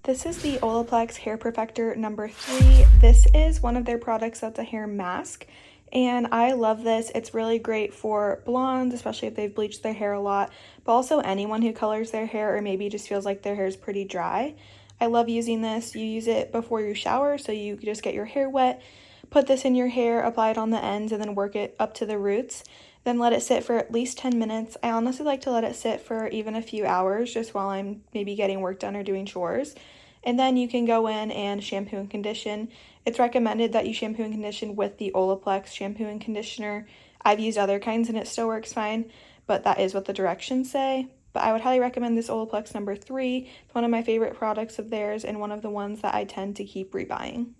This is the Olaplex Hair Perfector number 3. This is one of their products that's a hair mask, and I love this. It's really great for blondes, especially if they've bleached their hair a lot, but also anyone who colors their hair or maybe just feels like their hair is pretty dry. I love using this. You use it before you shower, so you just get your hair wet, put this in your hair, apply it on the ends, and then work it up to the roots. Then let it sit for at least 10 minutes. I honestly like to let it sit for even a few hours just while I'm maybe getting work done or doing chores. And then you can go in and shampoo and condition. It's recommended that you shampoo and condition with the Olaplex shampoo and conditioner. I've used other kinds and it still works fine, but that is what the directions say. But I would highly recommend this Olaplex number 3. It's one of my favorite products of theirs and one of the ones that I tend to keep rebuying.